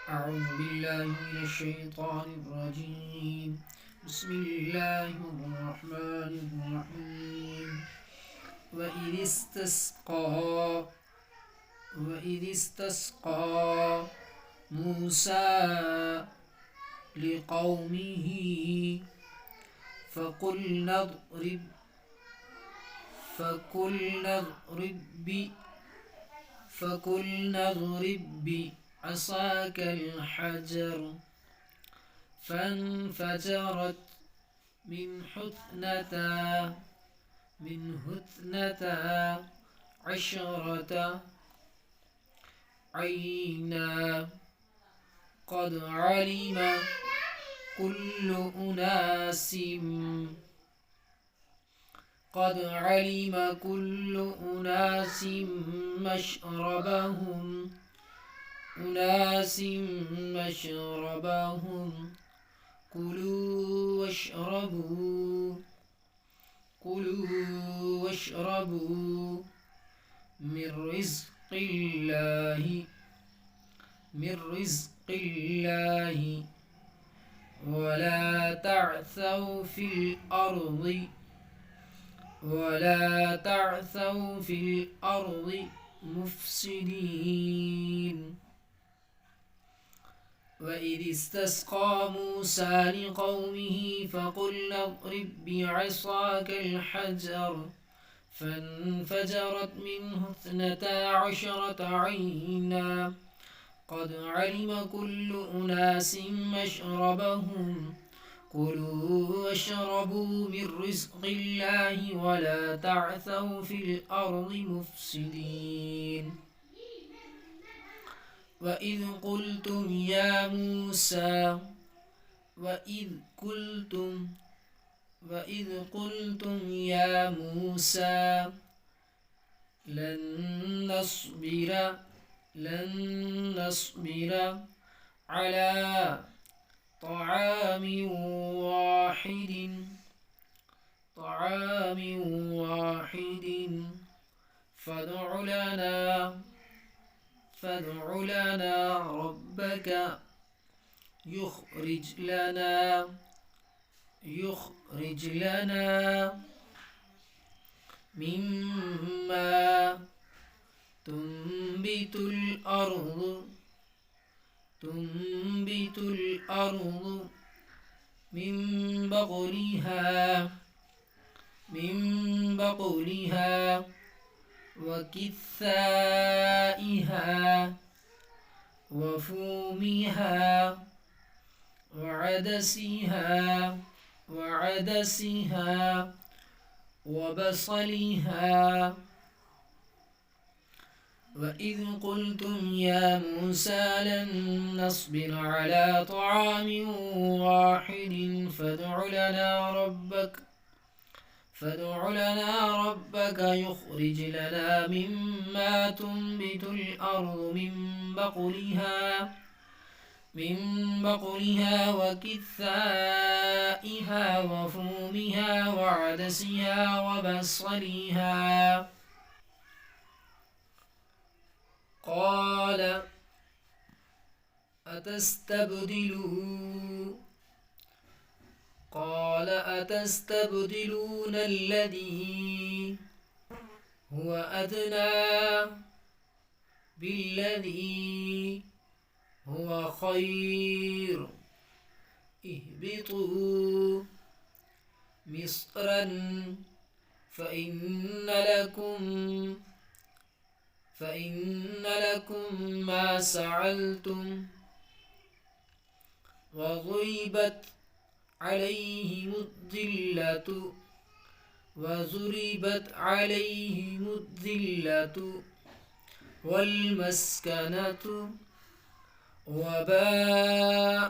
أعوذ بالله من الشيطان الرجيم. بسم الله الرحمن الرحيم. وإذ استسقى موسى لقومه فقلنا اضرب بعصاك الحجر فانفجرت منه اثنتا عشرة عينا قد علم كل أناس مشربهم كلوا واشربوا من رزق الله ولا تعثوا في الأرض مفسدين. وإذ استسقى موسى لقومه فقلنا اضرب بعصاك الحجر فانفجرت منه اثنتا عشرة عينا قد علم كل أناس مشربهم كلوا واشربوا من رزق الله ولا تعثوا في الأرض مفسدين. وإذ قلتم يا موسى لن نصبر على طعام واحد فادع لنا ربك يخرج لنا مما تنبت الأرض من بقلها وكثائها وفومها وعدسها وبصلها. وإذ قلتم يا موسى لن نصبر على طعام واحد فادع لنا ربك يخرج لنا مما تنبت الأرض من بقلها وكثائها وفومها وعدسها وبصلها. قال أتستبدلون الذي هو أدنى بالذي هو خير اهبطوا مصرا فإن لكم ما سعلتم وضربت عليهم الذلة والمسكنة وباءوا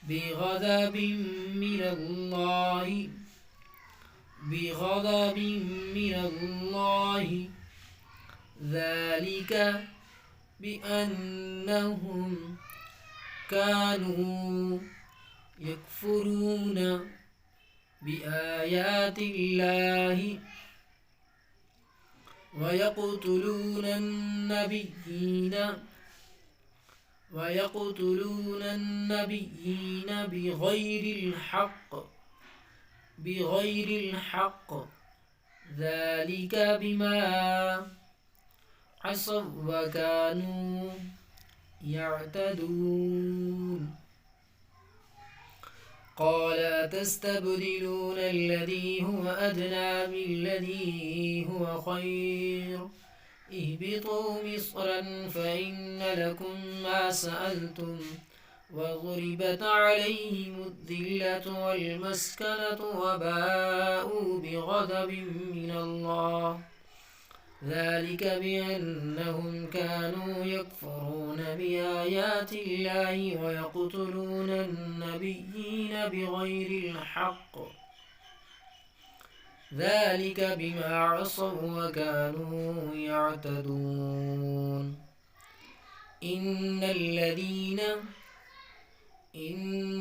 بغضب من الله ذلك بأنهم كانوا يكفرون بآيات الله ويقتلون النبيين ويقتلون النبيين بغير الحق ذلك بما عصوا وكانوا يعتدون قال أتستبدلون الذي هو أدنى بالذي هو خير اهبطوا مصرا فإن لكم ما سألتم وضربت عليهم الذلة والمسكنة وباءوا بغضب من الله ذلك بأنهم كانوا يكفرون بآيات الله ويقتلون النبيين بغير الحق ذلك بما عصوا وكانوا يعتدون إن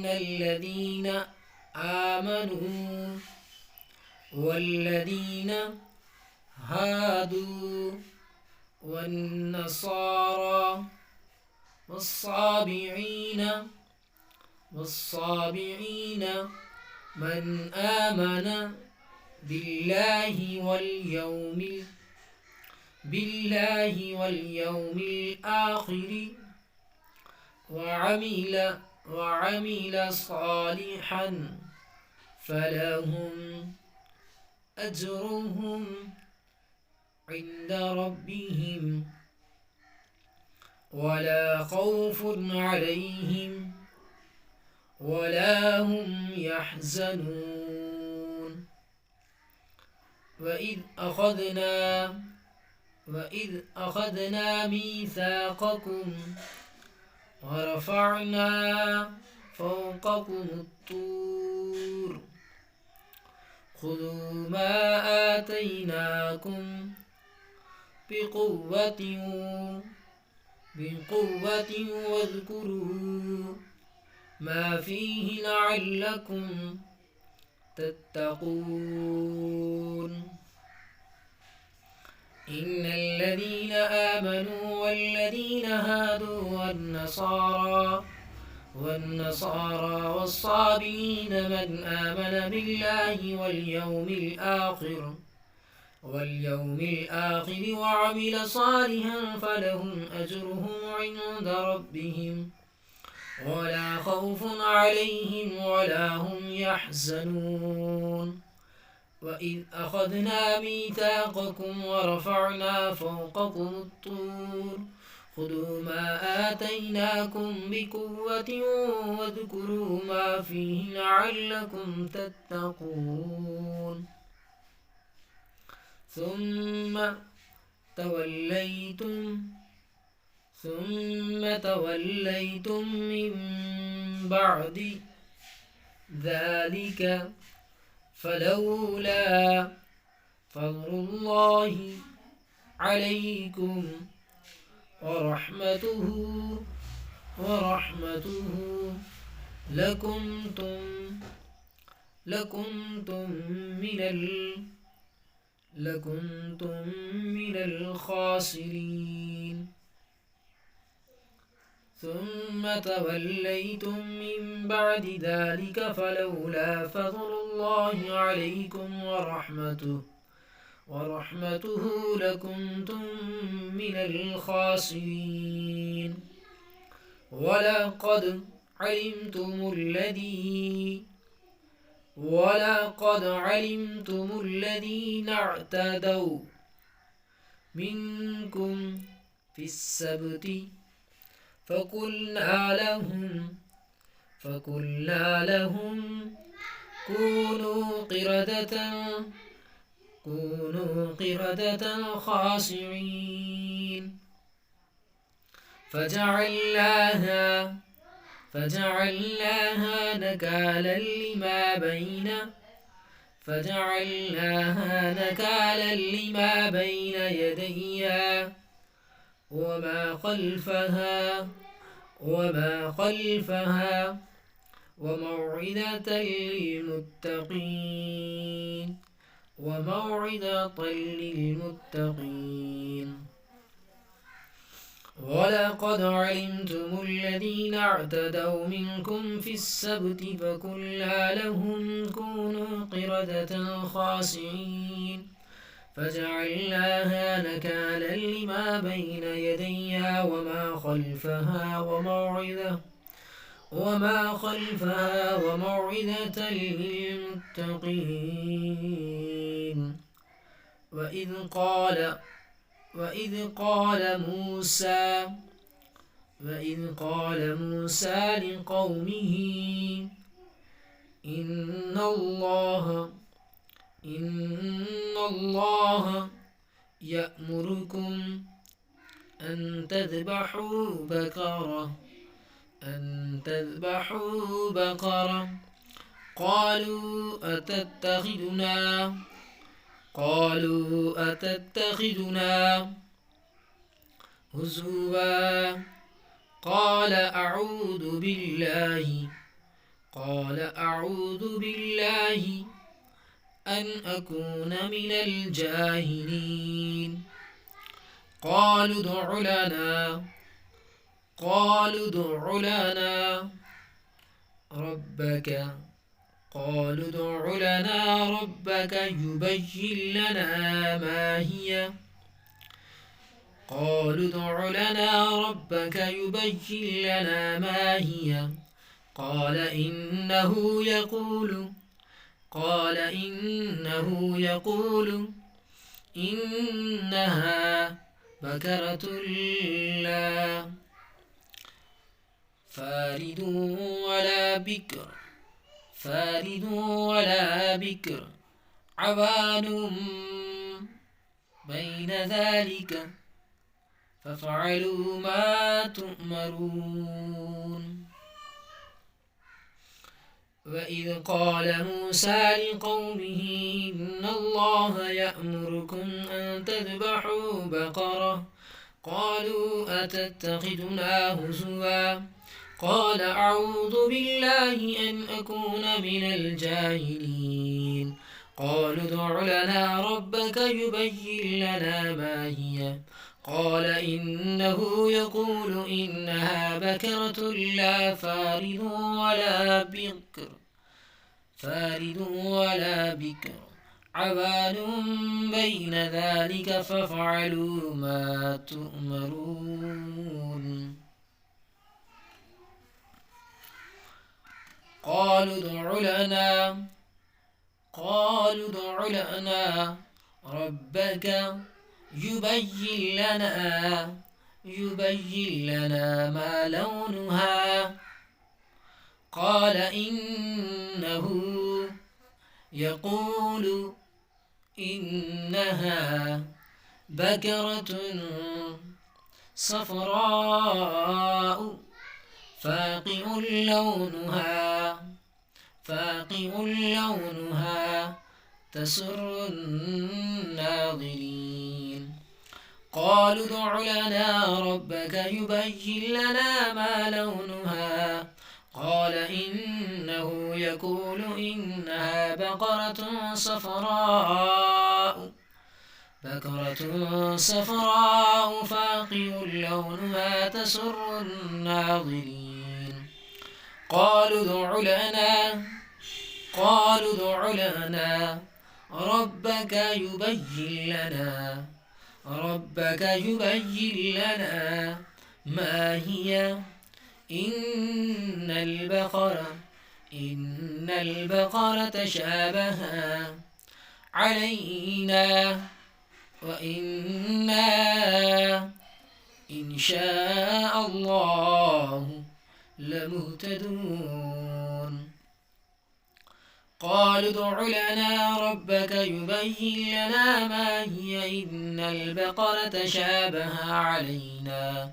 الذين آمنوا والذين هادوا والنصارى والصابعين من آمن بالله واليوم الآخر وعمل صالحا فلهم أجرهم عند ربهم ولا خوف عليهم ولا هم يحزنون وإذ أخذنا ميثاقكم ورفعنا فوقكم الطور خذوا ما آتيناكم بقوة واذكروا ما فيه لعلكم تتقون إن الذين آمنوا والذين هادوا والنصارى والصابئين من آمن بالله واليوم الآخر وعمل صالحا فلهم أجرهم عند ربهم ولا خوف عليهم ولا هم يحزنون وإذ أخذنا ميثاقكم ورفعنا فوقكم الطور خذوا ما آتيناكم بقوة واذكروا ما فيه لعلكم تتقون ثم توليتم من بعد ذلك فلولا فضل الله عليكم ورحمته لكنتم من الخاسرين ثم توليتم من بعد ذلك فلولا فضل الله عليكم ورحمته لكنتم من الخاسرين ولقد علمتم الذين اعتدوا منكم في السبت فقلنا لهم كونوا قردة خاسعين فجعلناها نكالا لما بين يديها وما خلفها وموعظة للمتقين ولقد علمتم الذين اعتدوا منكم في السبت فقلنا لهم كونوا قردة خاسئين فجعلناها نكالا لما بين يديها وما خلفها وموعظة للمتقين وإذ قال موسى لقومه إن الله يأمركم أن تذبحوا بقرة قالوا أتتخذنا هزوا قال أعوذ بالله أن أكون من الجاهلين قالوا ادع لنا ربك يبين لنا ما هي قال إنه يقول إنها بكرة لا فارض ولا بكر عوان بين ذلك فافعلوا ما تؤمرون وإذ قال موسى لقومه إن الله يأمركم أن تذبحوا بقرة قالوا أتتخذنا هزوا قال أعوذ بالله أن أكون من الجاهلين قالوا ادع لنا ربك يبين لنا ما هي قال إنه يقول إنها بكرة لا فارض ولا بكر عوان بين ذلك فافعلوا ما تؤمرون قالوا ادع لنا ربك يبين لنا ما لونها قال إنه يقول إنها بكرة صفراء فاقع لونها تسر الناظرين قالوا ادع لنا ربك يبين لنا ما لونها قال إنه يقول إنها بقرة صفراء فاقع لونها تسر الناظرين قالوا ادع لنا ربك يبين لنا ما هي إن البقرة تشابه علينا وإنا إن شاء الله لمهتدون قالوا ادع لنا ربك يبين لنا ما هي إن البقرة تشابه علينا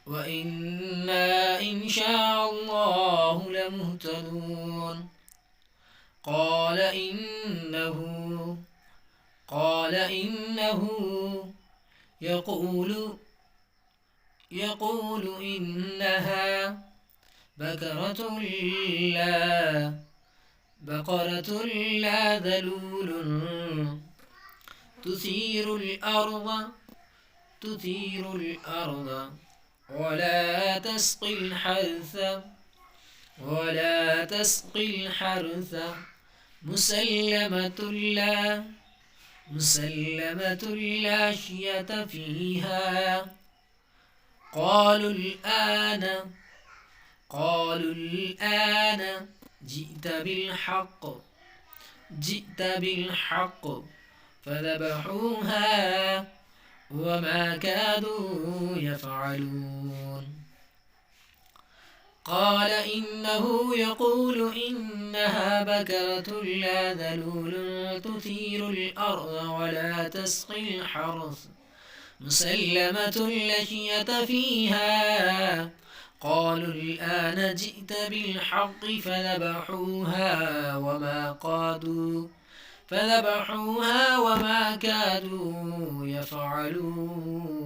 وإنا إن شاء الله لمهتدون قال إنه يقول إنها بقرة لا ذلول تثير الأرض ولا تسقي الحرث مسلمة لا شية فيها. قالوا الآن جئت بالحق فذبحوها وما كادوا يفعلون. قال إنه يقول إنها بكرة لا ذلول تثير الأرض ولا تسقي الحرث مسلمة لا شية فيها. قالوا الآن جئت بالحق فذبحوها وما كادوا يفعلون.